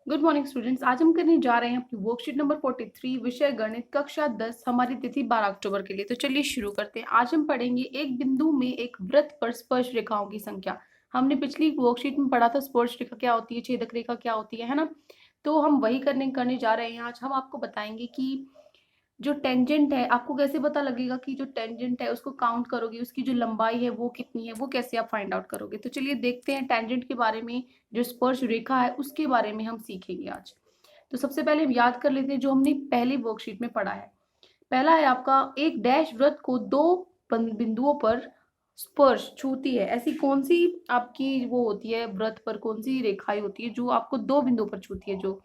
Good morning students. आज हम करने जा रहे हैं अपनी वर्कशीट नंबर 43 विषय गणित कक्षा 10। हमारी तिथि 12 अक्टूबर के लिए। तो चलिए शुरू करते हैं। आज हम पढ़ेंगे एक बिंदु में एक वृत्त पर स्पर्श रेखाओं की संख्या। हमने पिछली वर्कशीट में पढ़ा था स्पर्श रेखा क्या होती है, छेदक रेखा क्या होती है ना। तो हम वही करने जा रहे हैं। आज हम आपको बताएंगे कि जो टेंजेंट है, आपको कैसे पता लगेगा कि जो टेंजेंट है उसको काउंट करोगे, उसकी जो लंबाई है वो कितनी है, वो कैसे आप फाइंड आउट करोगे। तो चलिए देखते हैं टेंजेंट के बारे में। जो स्पर्श रेखा है उसके बारे में हम सीखेंगे आज। तो सबसे पहले हम याद कर लेते हैं जो हमने पहली वर्कशीट में पढ़ा है। पहला है आपका, एक डैश वृत्त को दो बिंदुओं पर स्पर्श छूती है। ऐसी कौन सी आपकी वो होती है, वृत्त पर कौन सी रेखाएं होती है जो आपको दो बिंदुओं पर छूती है जो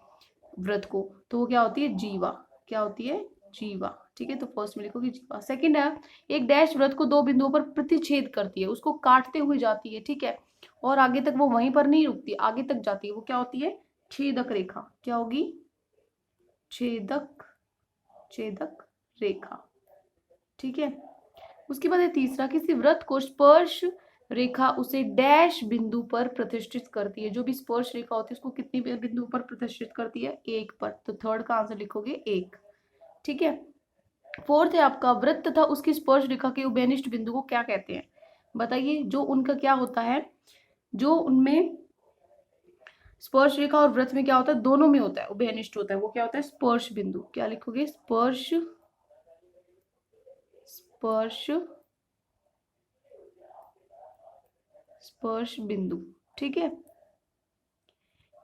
वृत्त को, तो वो क्या होती है, जीवा। क्या होती है, जीवा। ठीक है, तो फर्स्ट में लिखोगे जीवा। सेकंड है, एक डैश वृत्त को दो बिंदुओं पर प्रतिच्छेद करती है, उसको काटते हुए जाती है। ठीक है, और आगे तक वो वहीं पर नहीं रुकती, आगे तक जाती है। वो क्या होती है, छेदक रेखा। क्या होगी, छेदक, छेदक रेखा। ठीक है, उसके बाद है तीसरा, किसी वृत्त को स्पर्श रेखा उसे डैश बिंदु पर प्रतिष्ठित करती है। जो भी स्पर्श रेखा होती है उसको कितनी बिंदु पर प्रतिष्ठित करती है, एक पर। तो थर्ड का आंसर लिखोगे एक। ठीक है, फोर्थ है आपका, वृत्त तथा उसकी स्पर्श रेखा के उभयनिष्ठ बिंदु को क्या कहते हैं। बताइए, जो उनका क्या होता है, जो उनमें स्पर्श रेखा और वृत्त में क्या होता है, दोनों में होता है, उभयनिष्ठ होता है, वो क्या होता है, स्पर्श बिंदु। क्या लिखोगे, स्पर्श, स्पर्श, स्पर्श बिंदु। ठीक है,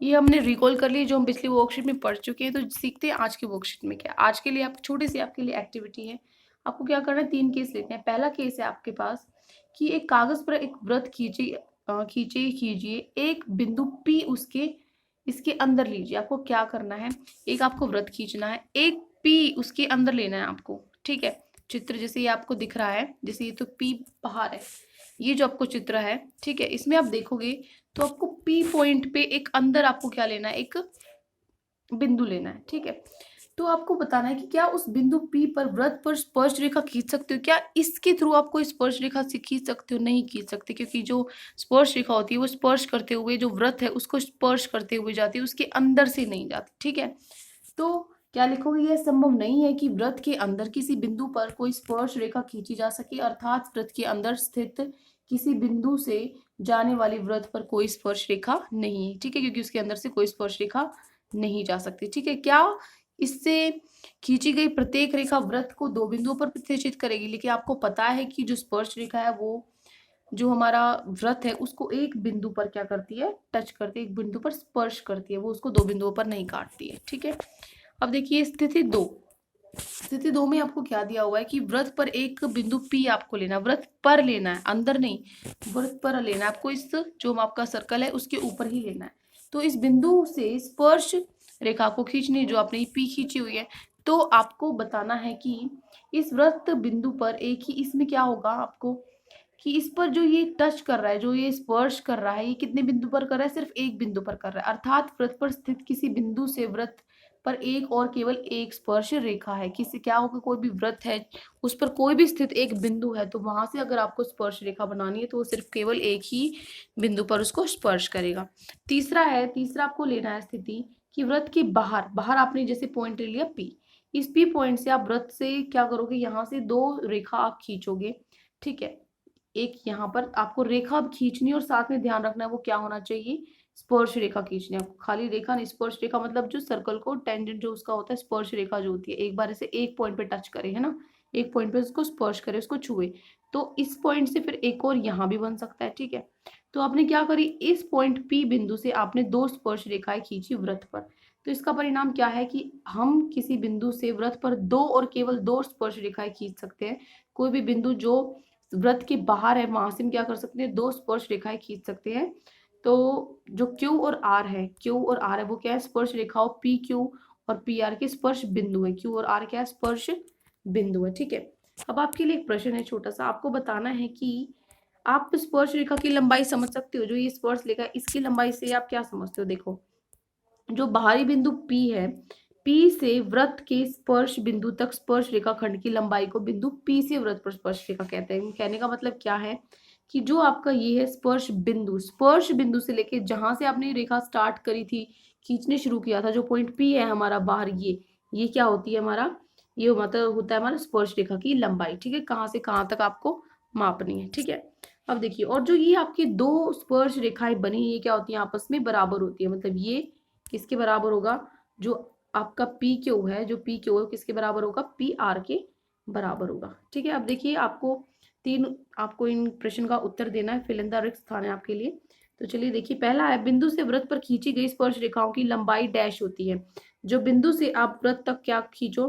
ये हमने रिकॉल कर लिया जो हम पिछली वर्कशीट में पढ़ चुके हैं। तो सीखते हैं आज की वर्कशीट में क्या। आज के लिए आप छोटी सी आपके लिए एक्टिविटी है। आपको क्या करना है, 3 केस लेते हैं। पहला केस है आपके पास कि एक कागज पर एक वृत्त कीजिए, एक बिंदु P उसके इसके अंदर लीजिए। आपको क्या करना है, एक आपको वृत्त खींचना है, एक P उसके अंदर लेना है आपको। ठीक है, चित्र जैसे ये आपको दिख रहा है, जैसे ये तो P बाहर है, ये जो आपको चित्र है, ठीक है, इसमें आप देखोगे तो आपको P पॉइंट पे एक अंदर आपको क्या लेना है, एक बिंदु लेना है। ठीक है, तो आपको बताना है कि क्या उस बिंदु P पर वृत्त पर स्पर्श रेखा खींच सकते हो। क्या इसके थ्रू आप कोई स्पर्श रेखा से खींच सकते हो, नहीं खींच सकते, क्योंकि जो स्पर्श रेखा होती है वो स्पर्श करते हुए, जो वृत्त है उसको स्पर्श करते हुए जाती है, उसके अंदर से नहीं जाती। ठीक है, तो क्या लिखोगे, यह संभव नहीं है कि वृत्त के अंदर किसी बिंदु पर कोई स्पर्श रेखा खींची जा सके, अर्थात वृत्त के अंदर स्थित किसी बिंदु से जाने वाली वृत्त पर कोई स्पर्श रेखा नहीं है। ठीक है, क्योंकि उसके अंदर से कोई स्पर्श रेखा नहीं जा सकती। ठीक है, क्या इससे खींची गई प्रत्येक रेखा वृत्त को दो बिंदुओं पर प्रतिष्ठित करेगी, लेकिन आपको पता है कि जो स्पर्श रेखा है वो जो हमारा वृत्त है उसको एक बिंदु पर क्या करती है, टच करती है, एक बिंदु पर स्पर्श करती है, वो उसको दो बिंदुओं पर नहीं काटती है। ठीक है, अब देखिए स्थिति 2। स्थिति 2 में आपको क्या दिया हुआ है कि वृत्त पर एक बिंदु P आपको लेना है, वृत्त पर लेना है, अंदर नहीं, वृत्त पर लेना है आपको। इस जो आपका सर्कल है उसके ऊपर ही लेना है। तो इस बिंदु से स्पर्श रेखा को खींचनी, जो आपने P खींची हुई है, तो आपको बताना है कि इस वृत्त बिंदु पर एक ही, इसमें क्या होगा आपको कि इस पर जो ये टच कर रहा है, जो ये स्पर्श कर रहा है, ये कितने बिंदु पर कर रहा है, सिर्फ एक बिंदु पर कर रहा है। अर्थात वृत्त पर स्थित किसी बिंदु से वृत्त पर एक और केवल एक स्पर्श रेखा है। किसी क्या होगा, कोई भी वृत्त है उस पर कोई भी स्थित एक बिंदु है, तो वहां से अगर आपको स्पर्श रेखा बनानी है तो वो सिर्फ केवल एक ही बिंदु पर उसको स्पर्श करेगा। तीसरा है, तीसरा आपको लेना है स्थिति कि वृत्त के बाहर, बाहर आपने जैसे पॉइंट ले लिया P, इस P पॉइंट से आप वृत्त से क्या करोगे, यहाँ से दो रेखा आप खींचोगे। ठीक है, एक यहाँ पर आपको रेखा खींचनी और साथ में ध्यान रखना है वो क्या होना चाहिए, स्पर्श रेखा खींचनी है आपको। खाली रेखा नहीं, स्पर्श रेखा मतलब जो सर्कल को टेंजेंट जो उसका होता है, स्पर्श रेखा जो होती है, एक बार इसे एक पॉइंट पे टच करे, है ना, एक पॉइंट पे उसको स्पर्श करे, उसको छुए, तो इस पॉइंट से फिर एक और यहाँ भी बन सकता है। ठीक है, तो आपने क्या करी, इस पॉइंट P बिंदु से आपने दो स्पर्श रेखाएं खींची वृत्त पर। तो इसका परिणाम क्या है कि हम किसी बिंदु से वृत्त पर दो और केवल दो स्पर्श रेखाएं खींच सकते हैं। कोई भी बिंदु जो वृत्त के बाहर है वहां से हम क्या कर सकते हैं, दो स्पर्श रेखाएं खींच सकते हैं। तो जो Q और R है, Q और R है वो क्या है, स्पर्श रेखाओं PQ और PR के स्पर्श बिंदु है। Q और R क्या है, स्पर्श बिंदु है। ठीक है, अब आपके लिए एक प्रश्न है छोटा सा, आपको बताना है कि आप स्पर्श रेखा की लंबाई समझ सकते हो। जो ये स्पर्श रेखा है इसकी लंबाई से आप क्या समझते हो, देखो जो बाहरी बिंदु P है, P से वृत्त के स्पर्श बिंदु तक स्पर्श रेखा खंड की लंबाई को बिंदु P से वृत्त पर स्पर्श रेखा कहते हैं। कहने का मतलब क्या है कि जो आपका ये है स्पर्श बिंदु से लेके जहां से आपने रेखा स्टार्ट करी थी, खींचने शुरू किया था, जो पॉइंट पी है हमारा बाहर, ये क्या होती है हमारा, ये मतलब होता है हमारा स्पर्श रेखा की लंबाई। ठीक है, कहाँ से कहाँ तक आपको मापनी है। ठीक है, अब देखिए, और जो ये आपकी दो स्पर्श रेखाएं बनी, ये क्या होती है, आपस में बराबर होती है। मतलब ये किसके बराबर होगा, जो आपका पी क्यू है, जो पी क्यू है किसके बराबर होगा, पी आर के बराबर होगा। ठीक है, अब देखिए, आपको इन प्रश्न का उत्तर देना है, फिल इन द रिक्त स्थान है आपके लिए। तो चलिए देखिए, पहला है, बिंदु से वृत्त पर खींची गई स्पर्श रेखाओं की लंबाई डैश होती है। जो बिंदु से आप वृत्त तक क्या खींचो,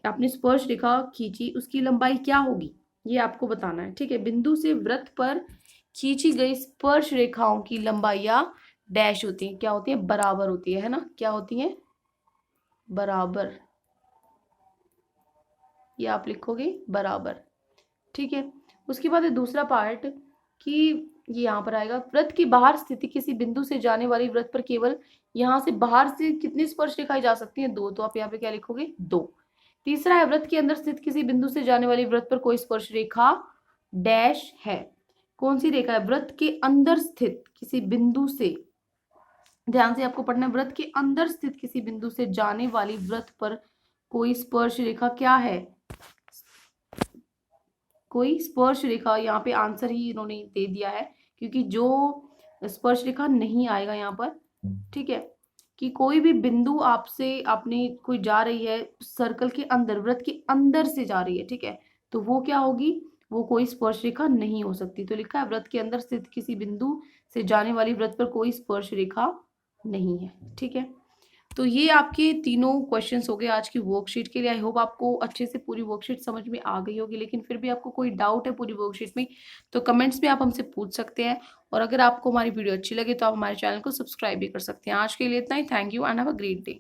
आपने स्पर्श रेखा खींची, उसकी लंबाई क्या होगी, ये आपको बताना है। ठीक है, बिंदु से वृत्त पर खींची गई स्पर्श रेखाओं की लंबाइयां डैश होती है, क्या होती है, बराबर होती है ना, क्या होती है, बराबर। ये आप लिखोगे बराबर। ठीक है, उसके बाद है दूसरा पार्ट, कि ये यहाँ पर आएगा, वृत्त की बाहर स्थिति किसी बिंदु से जाने वाली वृत्त पर केवल यहाँ से बाहर से कितनी स्पर्श रेखाएं जा सकती हैं, दो। तो आप यहाँ पे क्या लिखोगे, दो। तीसरा है, वृत्त के अंदर स्थित किसी बिंदु से जाने वाली वृत्त पर कोई स्पर्श रेखा डैश है। कौन सी रेखा है, वृत्त के अंदर स्थित किसी बिंदु से, ध्यान से आपको पढ़ना है, वृत्त के अंदर स्थित किसी बिंदु से जाने वाली वृत्त पर कोई स्पर्श रेखा क्या है, कोई स्पर्श रेखा। यहाँ पे आंसर ही इन्होंने दे दिया है, क्योंकि जो स्पर्श रेखा नहीं आएगा यहाँ पर। ठीक है, कि कोई भी बिंदु आपसे, आपने कोई जा रही है सर्कल के अंदर, वृत्त के अंदर से जा रही है, ठीक है, तो वो क्या होगी, वो कोई स्पर्श रेखा नहीं हो सकती। तो लिखा है, वृत्त के अंदर स्थित किसी बिंदु से जाने वाली वृत्त पर कोई स्पर्श रेखा नहीं है। ठीक है, तो ये आपके तीनों क्वेश्चंस हो गए आज की वर्कशीट के लिए। आई होप आपको अच्छे से पूरी वर्कशीट समझ में आ गई होगी, लेकिन फिर भी आपको कोई डाउट है पूरी वर्कशीट में, तो कमेंट्स में आप हमसे पूछ सकते हैं। और अगर आपको हमारी वीडियो अच्छी लगे तो आप हमारे चैनल को सब्सक्राइब भी कर सकते हैं। आज के लिए इतना ही। Thank you and have a great day.